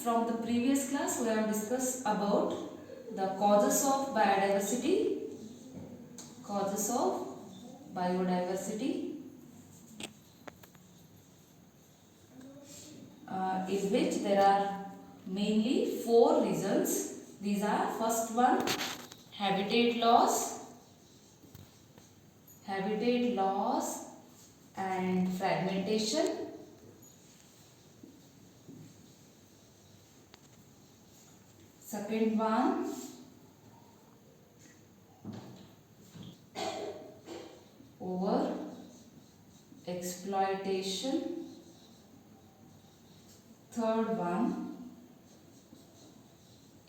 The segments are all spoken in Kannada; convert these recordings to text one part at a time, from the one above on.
from the previous class we have discussed about the causes of biodiversity. Causes of biodiversity, in which there are mainly 4 reasons. These are: first one, habitat loss and fragmentation. Second one, over exploitation. Third one,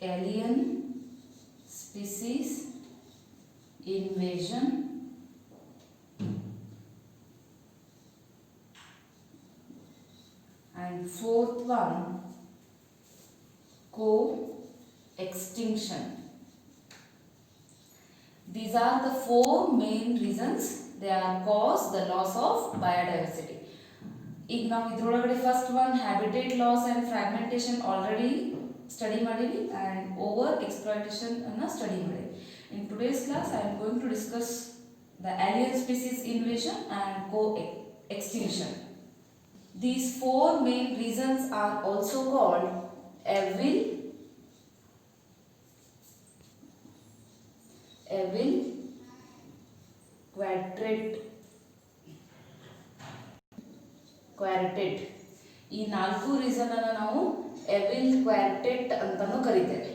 alien species invasion. And fourth one, co-extinction. These are the 4 main reasons they are cause the loss of biodiversity. ಈಗ ನಾವು ಇದರೊಳಗಡೆ first one habitat loss and fragmentation already study ಮಾಡೀವಿ ಆ್ಯಂಡ್ ಓವರ್ ಎಕ್ಸ್ಪ್ಲಾಯ್ಟೇಷನ್ ಅನ್ನು ಸ್ಟಡಿ ಮಾಡಿ. In today's class I am going to discuss the alien species invasion and co-extinction. These 4 main reasons are also called evil quartet. ಈ 4 ರೀಸನ್ ಅನ್ನು ನಾವು ಎವಿಲ್ ಕ್ವಾರ್ಟೆಟ್ ಅಂತಾನೂ ಕರೀತೇವೆ.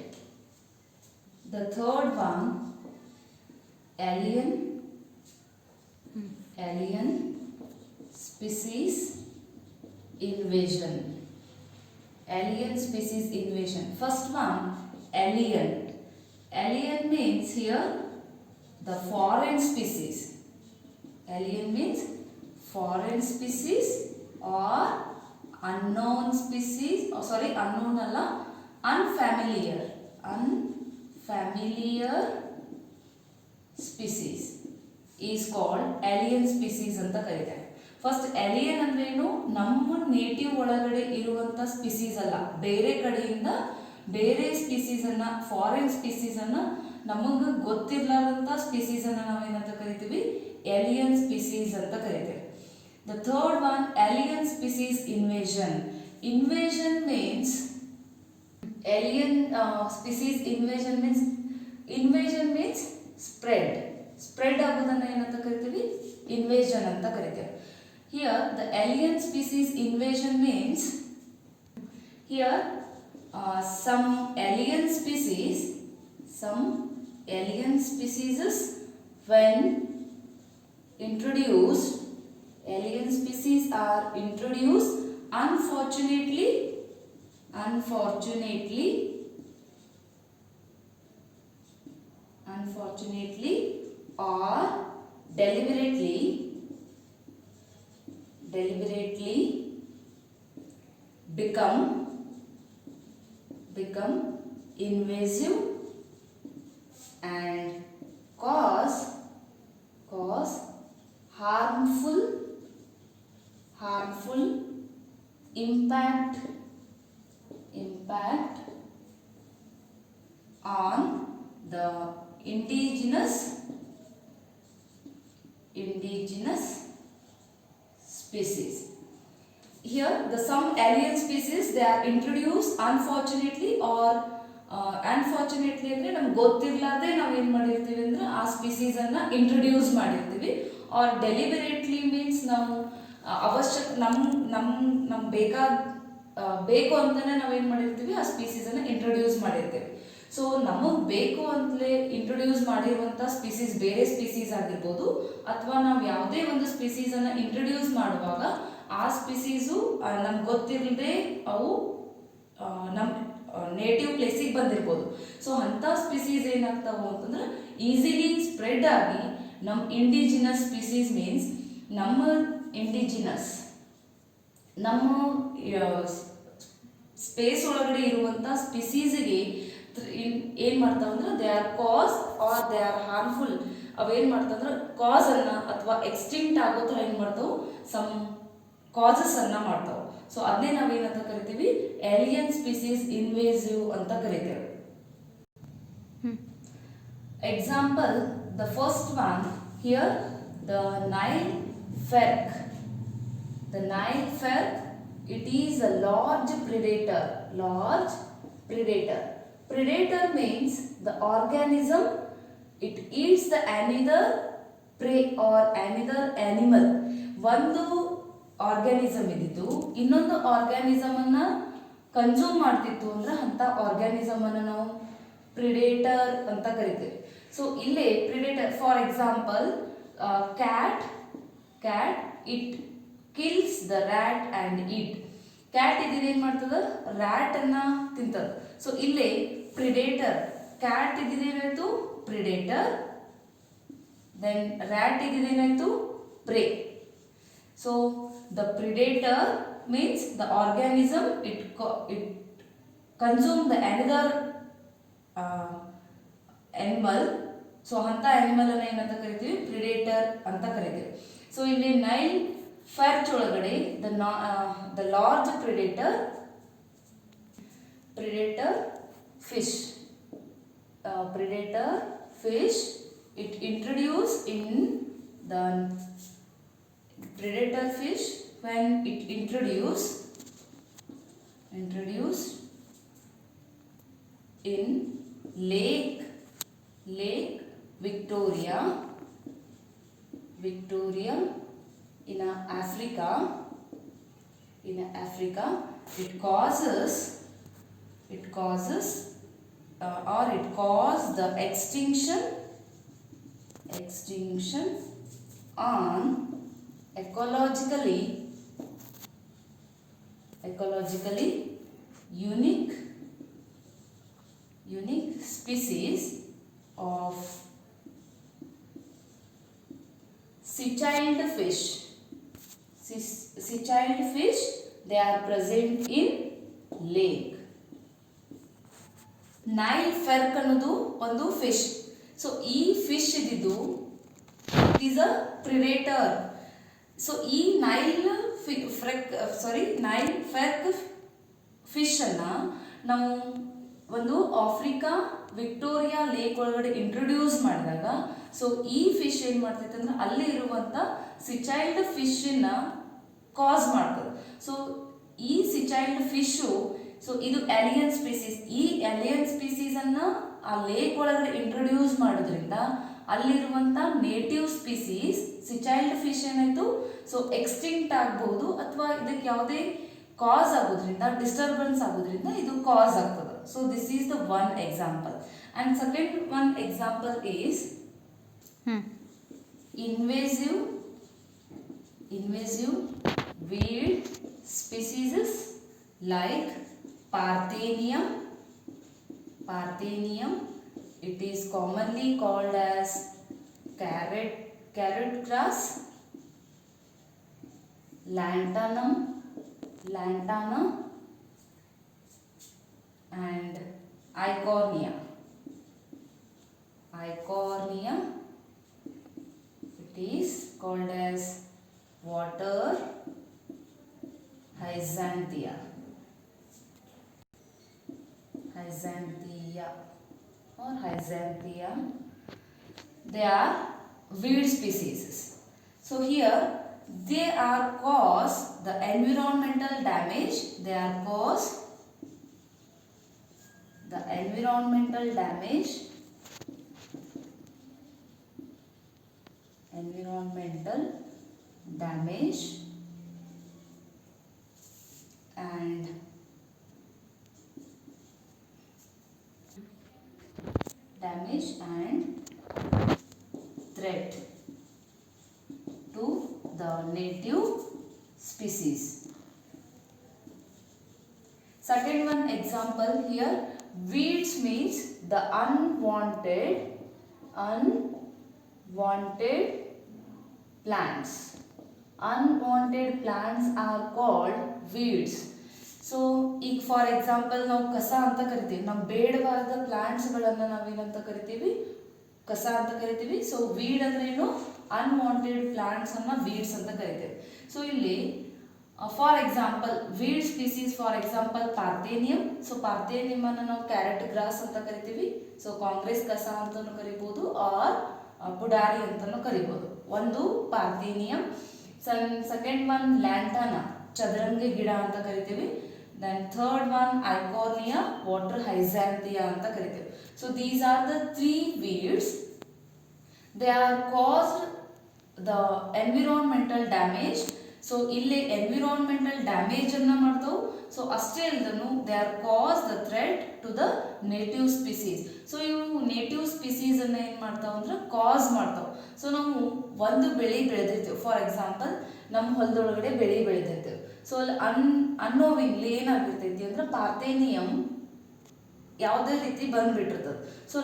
The third one, alien species invasion. First one, alien means here the foreign species. Alien means foreign species or unknown species, unknown alla, unfamiliar species is called alien species anta ಕರೀತಾರೆ. ಫಸ್ಟ್ alien ಅಂದ್ರೆ ಏನು? ನಮ್ಮ ನೇಟಿವ್ ಒಳಗಡೆ ಇರುವಂತ ಸ್ಪೀಸೀಸ್ ಅಲ್ಲ, ಬೇರೆ ಕಡೆಯಿಂದ ಬೇರೆ ಸ್ಪೀಸೀಸ್ ಅನ್ನ, ಫಾರಿನ್ ಸ್ಪೀಸೀಸ್ ಅನ್ನ, ನಮಗೆ ಗೊತ್ತಿರಲಾರಂತ ಸ್ಪೀಸೀಸ್ ಅನ್ನ ನಾವೇನಂತ ಕರಿತೀವಿ? alien species ಅಂತ ಕರೀತೇವೆ. The third one, alien species invasion. Invasion means spread ಆಗೋದನ್ನ ಏನಂತ ಕರಿತೀವಿ? invasion ಅಂತ ಕರಿತೇವೆ. Here the alien species invasion means some alien species when introduced, alien species are introduced unfortunately or deliberately become invasive and cause harmful impact on the indigenous species. Here some alien species they are introduced unfortunately or unfortunately ಅಂದ್ರೆ ನಮ್ಗೆ ಗೊತ್ತಿರಲಾರ್ದೆ ನಾವು ಏನು ಮಾಡಿರ್ತೀವಿ ಅಂದ್ರೆ ಆ ಸ್ಪೀಸೀಸ್ ಅನ್ನ ಇಂಟ್ರೊಡ್ಯೂಸ್ ಮಾಡಿರ್ತೀವಿ. ಆರ್ ಡೆಲಿಬರೇಟ್ಲಿ ಮೀನ್ಸ್ ನಾವು ನಮ್ಗೆ ಬೇಕು ಅಂತಾನೆ ನಾವೇನು ಮಾಡಿರ್ತೀವಿ, ಆ ಸ್ಪೀಸೀಸ್ ಅನ್ನ ಇಂಟ್ರೊಡ್ಯೂಸ್ ಮಾಡಿರ್ತೀವಿ. ಸೊ ನಮಗೆ ಬೇಕು ಅಂತಲೇ ಇಂಟ್ರೊಡ್ಯೂಸ್ ಮಾಡಿರುವಂಥ ಸ್ಪೀಸೀಸ್ ಬೇರೆ ಸ್ಪೀಸೀಸ್ ಆಗಿರ್ಬೋದು, ಅಥವಾ ನಾವು ಯಾವುದೇ ಒಂದು ಸ್ಪೀಸೀಸ್ ಅನ್ನ ಇಂಟ್ರೊಡ್ಯೂಸ್ ಮಾಡುವಾಗ ಆ ಸ್ಪೀಸೀಸು ನಮ್ಗೆ ಗೊತ್ತಿರದೆ ಅವು ನಮ್ಮ ನೇಟಿವ್ ಪ್ಲೇಸಿಗೆ ಬಂದಿರ್ಬೋದು. ಸೊ ಅಂಥ ಸ್ಪೀಸೀಸ್ ಏನಾಗ್ತಾವು ಅಂತಂದ್ರೆ ಈಸಿಲಿ ಸ್ಪ್ರೆಡ್ ಆಗಿ ನಮ್ಮ ಇಂಡಿಜಿನಸ್ ಸ್ಪೀಸೀಸ್ ಮೀನ್ಸ್ ನಮ್ಮ ಸ್ಪೇಸ್ ಒಳಗಡೆ ಇರುವಂಥ ಸ್ಪೀಸೀಸ್ಗೆ ಏನು ಮಾಡ್ತಾವಂದ್ರೆ they are cause are they are harmful. ಅವೇನು ಮಾಡ್ತಾವಂದ್ರೆ ಕಾಸನ್ನು ಅಥವಾ ಎಕ್ಸ್ಟಿಂಕ್ಟ್ ಆಗೋ ಥರ ಏನು ಮಾಡ್ತಾವೆ, ಸಮ್ ಕಾಸಸ್ ಅನ್ನ ಮಾಡ್ತಾವೆ. ಸೊ ಅದನ್ನೇ ನಾವೇನಂತ ಕರಿತೀವಿ, ಏಲಿಯನ್ ಸ್ಪೀಸೀಸ್ ಇನ್ವೇಸಿವ್ ಅಂತ ಕರಿತೇವೆ. Example, the first one here, the Nile ferret. The Nile ferret, it is a large predator. Large predator. Predator means the organism, it eats the another prey or another animal. ಒಂದು ಆರ್ಗ್ಯಾನಿಸಮ್ ಇದ್ದಿದ್ದು ಇನ್ನೊಂದು ಆರ್ಗ್ಯಾನಿಸಮ್ ಅನ್ನ ಕನ್ಸ್ಯೂಮ್ ಮಾಡ್ತಿತ್ತು ಅಂದ್ರೆ ಅಂತ ಆರ್ಗ್ಯಾನಿಸಮ್ ಅನ್ನು ನಾವು ಪ್ರಿಡೇಟರ್ ಅಂತ ಕರಿತೇವೆ. ಸೊ ಇಲ್ಲೇ predator, for example cat it kills the rat and eat. Cat ಇದೇನು ಮಾಡ್ತದ, ರ್ಯಾಟ್ ಅನ್ನ ತಿಂತದ. ಸೊ ಇಲ್ಲೇ ಪ್ರಿಡೇಟರ್, ಕ್ಯಾಟ್ ಇದೇನಾಯ್ತು ಪ್ರಿಡೇಟರ್, ದೆನ್ ರ್ಯಾಟ್ ಇದೇನಾಯ್ತು prey. So the predator means the organism it consume the another animal. So ಅಂತ ಆನಿಮಲ್ ಅನ್ನ ಏನಂತ ಕರಿತೀವಿ, ಪ್ರಿಡೇಟರ್ ಅಂತ ಕರಿತೀವಿ. ಸೊ ಇಲ್ಲಿ ನೈಲ್ ಫೆರ್ಚ್ ಒಳಗಡೆ the large predator fish, it introduced in the predator fish when it introduced in lake Victoria in Africa. It caused the extinction on ecologically unique species of sea child fish. They are present in lake. Nile perch ಅನ್ನೋದು ಒಂದು ಫಿಶ್. ಸೊ ಈ ಫಿಶ್ ಇದ್ದಿದ್ದು it is a predator. So ಈ ನೈಲ್ ಫೆರ್ಕ್ ಫಿಶ್ ಅನ್ನ ನಾವು ಒಂದು ಆಫ್ರಿಕಾ ವಿಕ್ಟೋರಿಯಾ ಲೇಕ್ ಒಳಗಡೆ ಇಂಟ್ರೊಡ್ಯೂಸ್ ಮಾಡಿದಾಗ, ಸೊ ಈ ಫಿಶ್ ಏನು ಮಾಡ್ತೈತೆ ಅಂದ್ರೆ ಅಲ್ಲಿ ಇರುವಂಥ ಸಿಚೈಲ್ಡ್ ಫಿಶ್ನ ಕಾಸ್ ಮಾಡ್ತದೆ. ಸೊ ಈ ಸಿಚೈಲ್ಡ್ ಫಿಶು, ಸೊ ಇದು ಏಲಿಯನ್ ಸ್ಪೀಸೀಸ್. ಈ ಏಲಿಯನ್ ಸ್ಪೀಸೀಸ್ ಅನ್ನ ಆ ಲೇಕ್ ಒಳಗಡೆ ಇಂಟ್ರೊಡ್ಯೂಸ್ ಮಾಡೋದ್ರಿಂದ ಅಲ್ಲಿರುವಂಥ ನೇಟಿವ್ ಸ್ಪೀಸೀಸ್ ಸಿಚೈಲ್ಡ್ ಫಿಶ್ ಏನಾಯ್ತು, ಸೊ ಎಕ್ಸ್ಟಿಂಕ್ಟ್ ಆಗ್ಬಹುದು, ಅಥವಾ ಇದಕ್ಕೆ ಯಾವುದೇ ಕಾಸ್ ಆಗೋದ್ರಿಂದ, ಡಿಸ್ಟರ್ಬೆನ್ಸ್ ಆಗೋದ್ರಿಂದ ಇದು ಕಾಸ್ ಆಗ್ತದೆ. So this is the one example. And second one example is invasive weed species like Parthenium. It is commonly called as carrot grass, lantana, and Eichhornia. It is called as water hyacinthia or hyacinthia. They are weed species. So here they are cause the environmental damage. Environmental damage and threat to the native species. Second one example here, weeds means the unwanted plants. Unwanted plants are called weeds. So ಈಗ ಫಾರ್ ಎಕ್ಸಾಂಪಲ್ ನಾವು ಕಸ ಅಂತ ಕರಿತೀವಿ, ನಮ್ಗೆ ಬೇಡವಾದ ಪ್ಲಾಂಟ್ಸ್ಗಳನ್ನು ನಾವೇನಂತ ಕರಿತೀವಿ, ಕಸ ಅಂತ ಕರಿತೀವಿ. ಸೊ ವೀಡ್ ಅಂದ್ರೆ ಏನು, ಅನ್ವಾಂಟೆಡ್ ಪ್ಲಾಂಟ್ಸ್ ಅನ್ನ ವೀಡ್ಸ್ ಅಂತ ಕರಿತೇವೆ. ಸೊ ಇಲ್ಲಿ for example weed species, for example parthenium. So parthenium ಅನ್ನು ನಾವು ಕ್ಯಾರೆಟ್ ಗ್ರಾಸ್ ಅಂತ ಕರಿತೀವಿ. ಸೊ ಕಾಂಗ್ರೆಸ್ ಕಸ ಅಂತಲೂ ಕರಿಬೋದು, ಆರ್ ಪುಡಾರಿ ಅಂತಲೂ ಕರಿಬೋದು. ಒಂದು ಪಾರ್ಥೇನಿಯಂ. ಸೆಕೆಂಡ್ ಒನ್ ಲ್ಯಾಂಟಾನಾ, ಚದರಂಗಿ ಗಿಡ ಅಂತ ಕರಿತೀವಿ. Then third one eichhornia, water hyacinth ಅಂತ ಕರಿತೀವಿ. So these are the 3 weeds. They are caused the environmental damage. ಸೊ ಇಲ್ಲಿ ಎನ್ವಿರಾನ್ಮೆಂಟಲ್ ಡ್ಯಾಮೇಜ್ ಅನ್ನ ಮಾಡ್ತಾವೆ. ಸೊ ಅಷ್ಟೇ ಅಲ್ಲದನ್ನು they are cause the threat to the native species. So ಇವು ನೇಟಿವ್ ಸ್ಪೀಸೀಸ್ ಅನ್ನ ಏನು ಮಾಡ್ತಾವ ಅಂದ್ರೆ ಕಾಸ್ ಮಾಡ್ತಾವೆ. ಸೊ ನಾವು ಒಂದು ಬೆಳೆ ಬೆಳೆದಿರ್ತೇವೆ, ಫಾರ್ ಎಕ್ಸಾಂಪಲ್ ನಮ್ಮ ಹೊಲದೊಳಗಡೆ ಬೆಳೆ ಬೆಳೆದಿರ್ತೇವೆ. ಸೊ ಅಲ್ಲಿ ಅನ್ನೋವಿಂಗ್ಲಿ ಏನಾಗಿರ್ತೈತಿ ಅಂದ್ರೆ ಪಾರ್ಥೇನಿಯಂ ಯಾವುದೇ ರೀತಿ ಬಂದ್ಬಿಟ್ಟಿರ್ತದೆ. ಸೊ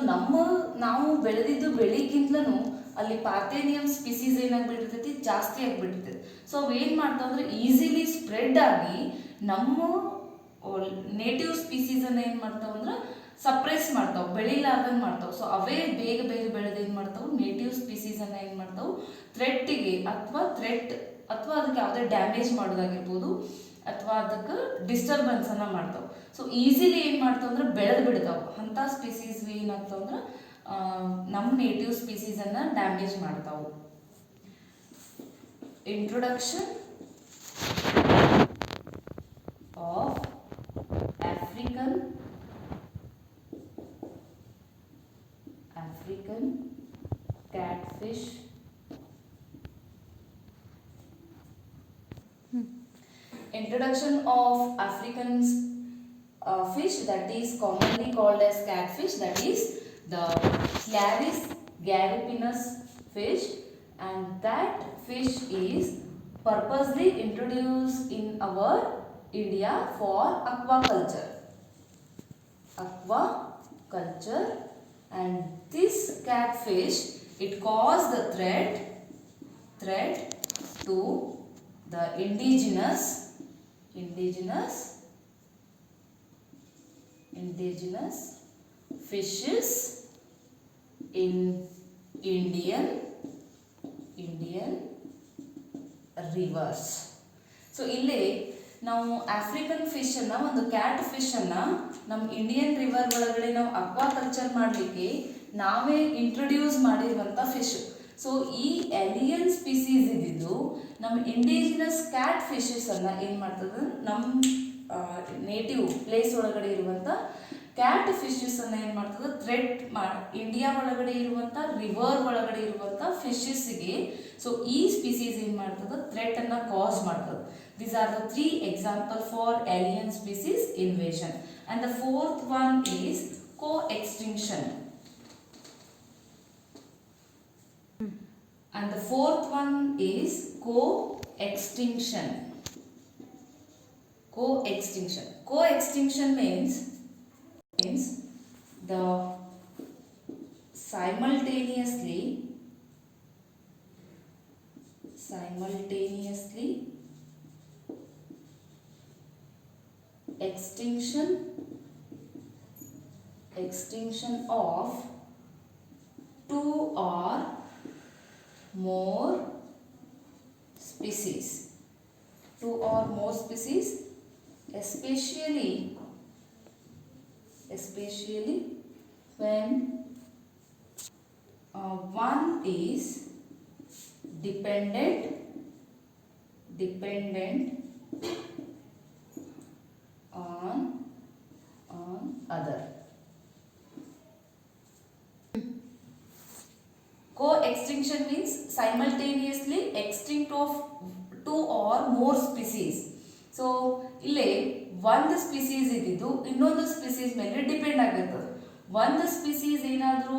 ನಾವು ಬೆಳೆದಿದ್ದು ಬೆಳೆಗಿಂತಲೂ ಅಲ್ಲಿ ಪಾರ್ಥೇನಿಯಂ ಸ್ಪೀಸೀಸ್ ಏನಾಗ್ಬಿಟ್ಟಿರ್ತೈತಿ, ಜಾಸ್ತಿ ಆಗಿಬಿಟ್ಟಿರ್ತೈತಿ. ಸೊ ಅವು ಏನು ಮಾಡ್ತಾವ ಅಂದ್ರೆ ಈಸಿಲಿ ಸ್ಪ್ರೆಡ್ ಆಗಿ ನಮ್ಮ ನೇಟಿವ್ ಸ್ಪೀಸೀಸನ್ನು ಏನು ಮಾಡ್ತಾವ ಅಂದ್ರೆ ಸಪ್ರೆಸ್ ಮಾಡ್ತಾವೆ, ಬೆಳಿಲಾರ್ದಂಗೆ ಮಾಡ್ತಾವೆ. ಸೊ ಅವೇ ಬೇಗ ಬೇಗ ಬೆಳೆದು ಏನು ಮಾಡ್ತಾವೆ, ನೇಟಿವ್ ಸ್ಪೀಸೀಸನ್ನು ಏನು ಮಾಡ್ತಾವೆ, ಥ್ರೆಟ್ಟಿಗೆ ಅಥವಾ ಅದಕ್ಕೆ ಯಾವುದೇ ಡ್ಯಾಮೇಜ್ ಮಾಡೋದಾಗಿರ್ಬೋದು ಅಥವಾ ಅದಕ್ಕೆ ಡಿಸ್ಟರ್ಬೆನ್ಸನ್ನು ಮಾಡ್ತಾವೆ. ಸೊ ಈಸಿಲಿ ಏನು ಮಾಡ್ತಾವೆ ಅಂದ್ರೆ ಬೆಳೆದು ಬಿಡ್ತಾವೆ. ಅಂಥ ಸ್ಪೀಸೀಸ್ ಏನಾಗ್ತಾವೆ ಅಂದ್ರೆ ನಮ್ಮ ನೇಟಿವ್ ಸ್ಪೀಸೀಸನ್ನು ಡ್ಯಾಮೇಜ್ ಮಾಡ್ತಾವೆ. Introduction of African catfish. Introduction of African fish, that is commonly called as catfish, that is the Claris gariepinus fish, and that fish is purposely introduced in our India for aquaculture. And this catfish, it caused the threat to the indigenous fishes in Indian rivers. So ಇಲ್ಲಿ ನಾವು ಆಫ್ರಿಕನ್ ಫಿಶ್ ಅನ್ನ, ಒಂದು ಕ್ಯಾಟ್ ಫಿಶ್ ಅನ್ನ ನಮ್ಮ ಇಂಡಿಯನ್ ರಿವರ್ ಒಳಗಡೆ ನಾವು ಅಕ್ವಾಕಲ್ಚರ್ ಮಾಡಲಿಕ್ಕೆ ನಾವೇ ಇಂಟ್ರೊಡ್ಯೂಸ್ ಮಾಡಿರುವಂಥ ಫಿಶ್. ಸೊ ಈ ಎಲಿಯನ್ ಸ್ಪೀಸೀಸ್ ಇದ್ದಿದ್ದು ನಮ್ಮ ಇಂಡಿಜಿನಸ್ ಕ್ಯಾಟ್ ಫಿಶಸ್ ಅನ್ನ ಏನು ಮಾಡ್ತದೆ, ನಮ್ಮ ನೇಟಿವ್ ಪ್ಲೇಸ್ ಒಳಗಡೆ ಇರುವಂಥ ಕ್ಯಾಟ್ ಫಿಶಸ್ ಅನ್ನ ಏನು ಮಾಡ್ತದೆ, ಇಂಡಿಯಾ ಒಳಗಡೆ ಇರುವಂಥ ರಿವರ್ ಒಳಗಡೆ ಇರುವಂಥ ಫಿಶಸ್ಗೆ ಸೊ ಈ ಸ್ಪೀಸೀಸ್ ಏನು ಮಾಡ್ತದೆ, ಥ್ರೆಟ್ ಅನ್ನ ಕಾಸ್ ಮಾಡ್ತದೆ. These are the 3 examples for alien species invasion. And the fourth one is co-extinction. Co-extinction means the simultaneously extinction of 2 or more species, especially when one is dependent on other. Co-extinction means simultaneously extinct of 2 or more species. So ಇಲ್ಲಿ ಒಂದು ಸ್ಪೀಸೀಸ್ ಇದ್ದಿದ್ದು ಇನ್ನೊಂದು ಸ್ಪೀಸೀಸ್ ಮೇಲೆ ಡಿಪೆಂಡ್ ಆಗಿರ್ತದೆ. ಒಂದು ಸ್ಪೀಸೀಸ್ ಏನಾದರೂ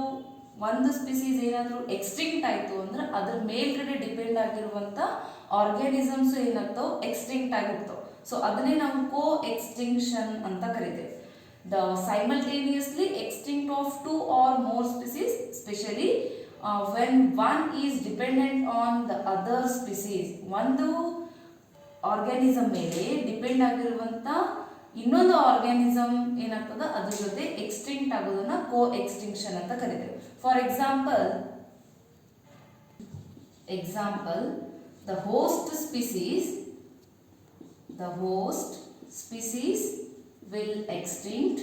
ಎಕ್ಸ್ಟಿಂಕ್ಟ್ ಆಯಿತು ಅಂದ್ರೆ ಅದ್ರ ಮೇಲ್ಗಡೆ ಡಿಪೆಂಡ್ ಆಗಿರುವಂಥ ಆರ್ಗ್ಯಾನಿಸಮ್ಸ್ ಏನಾಗ್ತಾವೆ, ಎಕ್ಸ್ಟಿಂಕ್ಟ್ ಆಗಿರ್ತಾವೆ. ಸೊ ಅದನ್ನೇ ನಾವು co-extinction ಅಂತ ಕರಿತೇವೆ. The simultaneously extinct of 2 or more species, especially when one is dependent on the other species. ಒಂದು ಆರ್ಗ್ಯಾನಿಸಮ್ ಮೇಲೆ ಡಿಪೆಂಡ್ ಆಗಿರುವಂಥ ಇನ್ನೊಂದು ಆರ್ಗ್ಯಾನಿಸಮ್ ಏನಾಗ್ತದೆ ಅದ್ರ ಜೊತೆ ಎಕ್ಸ್ಟಿಂಕ್ಟ್ ಆಗೋದನ್ನ co-extinction ಅಂತ ಕರಿತೇವೆ. For example the host species the host species will extinct.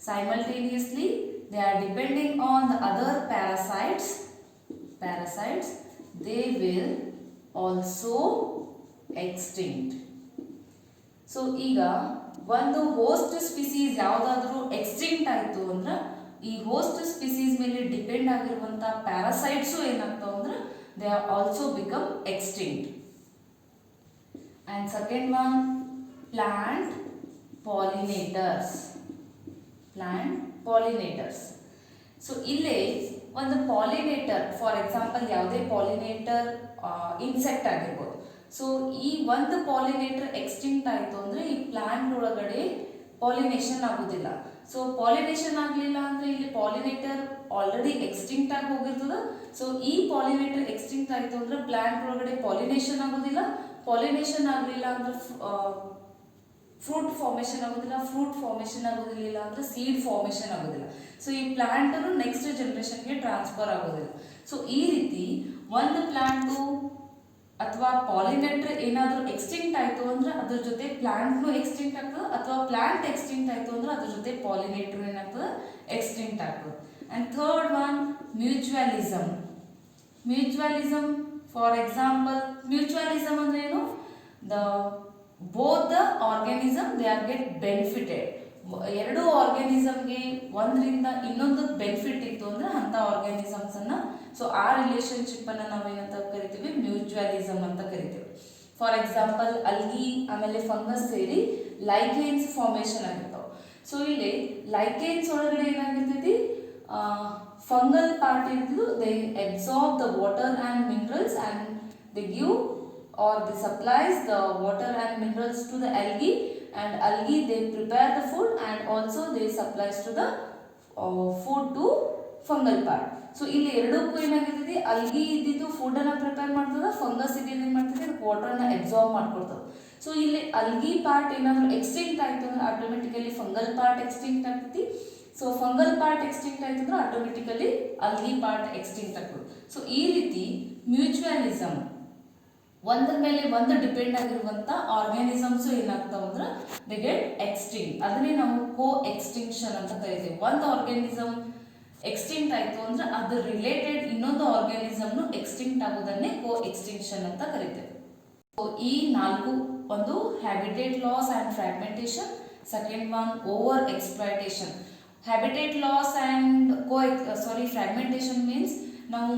Simultaneously, they are depending on the other parasites. They will also extinct. So ಈಗ ಒಂದು ಹೋಸ್ಟ್ ಸ್ಪೀಸೀಸ್ ಯಾವುದಾದ್ರೂ ಎಕ್ಸ್ಟಿಂಕ್ಟ್ ಆಯಿತು ಅಂದ್ರೆ ಈ ಹೋಸ್ಟ್ ಸ್ಪೀಸೀಸ್ ಮೇಲೆ ಡಿಪೆಂಡ್ ಆಗಿರುವಂಥ ಪ್ಯಾರಾಸೈಟ್ಸು ಏನಾಗ್ತಾವ ಅಂದ್ರೆ they are also become extinct. And second one, plant pollinators. So ಇಲ್ಲೇ ಒಂದು ಪಾಲಿನೇಟರ್, ಫಾರ್ ಎಕ್ಸಾಂಪಲ್ ಯಾವುದೇ ಪಾಲಿನೇಟರ್ ಇನ್ಸೆಕ್ಟ್ ಆಗಿರ್ಬೋದು. ಸೊ ಈ ಒಂದು ಪಾಲಿನೇಟರ್ ಎಕ್ಸ್ಟಿಂಕ್ಟ್ ಆಯಿತು ಅಂದರೆ ಈ ಪ್ಲಾಂಟ್ ಒಳಗಡೆ ಪಾಲಿನೇಷನ್ ಆಗೋದಿಲ್ಲ. ಸೊ ಪಾಲಿನೇಷನ್ ಆಗಲಿಲ್ಲ ಅಂದರೆ ಇಲ್ಲಿ ಪಾಲಿನೇಟರ್ ಆಲ್ರೆಡಿ ಎಕ್ಸ್ಟಿಂಕ್ಟ್ ಆಗಿ ಹೋಗಿರ್ತದೆ. ಸೊ ಈ ಪಾಲಿನೇಟರ್ ಎಕ್ಸ್ಟಿಂಕ್ಟ್ ಆಯಿತು ಅಂದರೆ ಪ್ಲಾಂಟ್ ಒಳಗಡೆ ಪಾಲಿನೇಷನ್ ಆಗೋದಿಲ್ಲ. ಪಾಲಿನೇಷನ್ ಆಗಲಿಲ್ಲ ಅಂದರೆ ಫ್ರೂಟ್ ಫಾರ್ಮೇಷನ್ ಆಗೋದಿಲ್ಲ ಅಂದರೆ ಸೀಡ್ ಫಾರ್ಮೇಷನ್ ಆಗೋದಿಲ್ಲ. ಸೊ ಈ ಪ್ಲಾಂಟನ್ನು ನೆಕ್ಸ್ಟ್ ಜನರೇಷನ್ಗೆ ಟ್ರಾನ್ಸ್ಫರ್ ಆಗೋದಿಲ್ಲ. ಸೊ ಈ ರೀತಿ ಒಂದು ಪ್ಲಾಂಟು ಅಥವಾ ಪಾಲಿನೇಟರ್ ಏನಾದರೂ ಎಕ್ಸ್ಟಿಂಕ್ಟ್ ಆಯಿತು ಅಂದ್ರೆ ಅದ್ರ ಜೊತೆ ಪ್ಲಾಂಟ್ನು ಎಕ್ಸ್ಟಿಂಕ್ಟ್ ಆಗ್ತದೆ, ಅಥವಾ ಪ್ಲಾಂಟ್ ಎಕ್ಸ್ಟಿಂಕ್ಟ್ ಆಯಿತು ಅಂದ್ರೆ ಅದ್ರ ಜೊತೆ ಪಾಲಿನೇಟರ್ ಏನಾಗ್ತದೆ, ಎಕ್ಸ್ಟಿಂಕ್ಟ್ ಆಗ್ತದೆ. And third one, mutualism. For example, mutualism ಅಂದ್ರೆ ಏನು? Both the organism they are get benefited. ಎರಡು ಆರ್ಗ್ಯಾನಿಸಮ್ಗೆ ಒಂದರಿಂದ ಇನ್ನೊಂದು ಬೆನಿಫಿಟ್ ಇತ್ತು ಅಂದ್ರೆ ಅಂಥ ಆರ್ಗ್ಯಾನಿಸಮ್ಸ್ ಅನ್ನ, ಸೊ ಆ ರಿಲೇಶನ್ಶಿಪ್ ಅನ್ನ ನಾವೇನಂತ ಕರಿತೀವಿ, ಮ್ಯೂಚುವಲಿಸಮ್ ಅಂತ ಕರಿತೀವಿ. ಫಾರ್ ಎಕ್ಸಾಂಪಲ್, ಅಲ್ಗಿ ಆಮೇಲೆ ಫಂಗಸ್ ಸೇರಿ ಲೈಕೇನ್ಸ್ ಫಾರ್ಮೇಷನ್ ಆಗಿರ್ತಾವೆ. ಸೊ ಇಲ್ಲಿ ಲೈಕೇನ್ಸ್ ಒಳಗಡೆ ಏನಾಗಿರ್ತೈತಿ, ಫಂಗಲ್ ಪಾರ್ಟ್ ಇರ್ತಿದ್ದು, they absorb the water and minerals and they give or they supplies the water and minerals to the algae, and algae they prepare the food and also they supplies to the food to fungal part. So ಇಲ್ಲಿ ಎರಡಕ್ಕೂ ಏನಾಗಿರ್ತೈತಿ, ಅಲ್ಗಿ ಇದ್ದಿದ್ದು ಫುಡ್ ಅನ್ನ ಪ್ರಿಪೇರ್ ಮಾಡ್ತದ, ಫಂಗಸ್ ಇದ್ದಿದ್ದು ಏನು ಮಾಡ್ತದೆ, ವಾಟರ್ ಅನ್ನ ಅಬ್ಸಾರ್ಬ್ ಮಾಡ್ಕೊಡ್ತದೆ. ಸೊ ಇಲ್ಲಿ ಅಲ್ಗಿ ಪಾರ್ಟ್ ಏನಾದರೂ ಎಕ್ಸ್ಟಿಂಕ್ಟ್ ಆಯಿತು ಅಂದ್ರೆ ಆಟೋಮೆಟಿಕಲಿ ಫಂಗಲ್ ಪಾರ್ಟ್ ಎಕ್ಸ್ಟಿಂಕ್ಟ್ ಆಗ್ತೈತಿ. ಸೊ ಫಂಗಲ್ ಪಾರ್ಟ್ ಎಕ್ಸ್ಟಿಂಕ್ಟ್ ಆಯಿತು ಅಂದ್ರೆ ಆಟೋಮೆಟಿಕಲಿ ಅಲ್ಗಿ ಪಾರ್ಟ್ ಎಕ್ಸ್ಟಿಂಕ್ಟ್ ಆಗ್ತದೆ. ಸೊ ಈ ರೀತಿ ಮ್ಯೂಚುವಲಿಸಮ್, ಒಂದ್ರ ಮೇಲೆ ಒಂದು ಡಿಪೆಂಡ್ ಆಗಿರುವಂಥ ಆರ್ಗ್ಯಾನಿಸಮ್ಸ್ ಏನಾಗ್ತಾವ ಅಂದ್ರೆ ದೇ ಗೆಟ್ ಎಕ್ಸ್ಟಿಂಕ್ಟ್. ಅದನ್ನೇ ನಾವು ಕೋ ಎಕ್ಸ್ಟಿಂಕ್ಷನ್ ಅಂತ ಕರಿತೀವಿ. ಒಂದು ಆರ್ಗ್ಯಾನಿಸಮ್ ಎಕ್ಸ್ಟಿಂಕ್ಟ್ ಆಯಿತು ಅಂದ್ರೆ ಅದ್ರ ರಿಲೇಟೆಡ್ ಇನ್ನೊಂದು ಆರ್ಗ್ಯಾನಿಸಮ್ನು ಎಕ್ಸ್ಟಿಂಕ್ಟ್ ಆಗೋದನ್ನೇ ಕೋ ಎಕ್ಸ್ಟಿಂಕ್ಷನ್ ಅಂತ ಕರಿತೇವೆ. ಸೊ ಈ ನಾಲ್ಕು, ಒಂದು habitat loss and fragmentation, second one over exploitation. Habitat loss and fragmentation means ನಾವು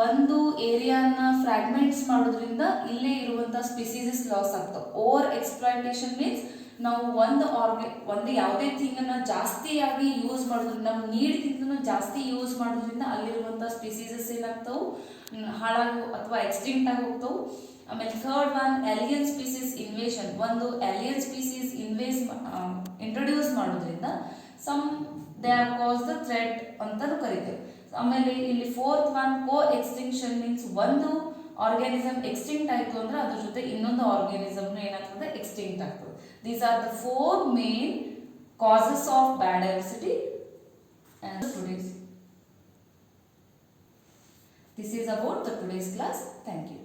ಒಂದು ಏರಿಯಾನ ಫ್ರಾಗ್ಮೆಂಟ್ಸ್ ಮಾಡೋದ್ರಿಂದ ಇಲ್ಲೇ ಇರುವಂಥ ಸ್ಪೀಸೀಸಸ್ ಲಾಸ್ ಆಗ್ತಾವೆ. ಓವರ್ ಎಕ್ಸ್ಪ್ಲಾಯ್ಟೇಷನ್ ಮೀನ್ಸ್ ನಾವು ಒಂದು ಯಾವುದೇ ಥಿಂಗನ್ನು ಜಾಸ್ತಿಯಾಗಿ ಯೂಸ್ ಮಾಡೋದ್ರಿಂದ, ನಮ್ಮ ನೀಡ್ಗಿಂತ ಜಾಸ್ತಿ ಯೂಸ್ ಮಾಡೋದ್ರಿಂದ ಅಲ್ಲಿರುವಂಥ ಸ್ಪೀಸೀಸಸ್ ಏನಾಗ್ತಾವೆ, ಹಾಳಾಗಿ ಅಥವಾ ಎಕ್ಸ್ಟಿಂಕ್ಟ್ ಆಗಿ ಹೋಗ್ತಾವೆ. ಆಮೇಲೆ third one, alien species invasion. ಒಂದು ಏಲಿಯನ್ ಸ್ಪೀಸೀಸ್ ಇಂಟ್ರೊಡ್ಯೂಸ್ ಮಾಡೋದ್ರಿಂದ they are cause the threat ಅಂತಲೂ ಕರಿತೇವೆ. ಆಮೇಲೆ ಇಲ್ಲಿ ಫೋರ್ತ್ ಒನ್, ಕೋ ಎಕ್ಸ್ಟಿಂಕ್ಷನ್ ಮೀನ್ಸ್ ಒಂದು ಆರ್ಗ್ಯಾನಿಸಮ್ ಎಕ್ಸ್ಟಿಂಕ್ಟ್ ಆಯಿತು ಅಂದ್ರೆ ಅದ್ರ ಜೊತೆ ಇನ್ನೊಂದು ಆರ್ಗ್ಯಾನಿಸಮ್ನು ಏನಾಗ್ತದೆ, ಎಕ್ಸ್ಟಿಂಕ್ಟ್ ಆಗ್ತದೆ. These are the four main causes of biodiversity. And this is about the today's class. Thank you.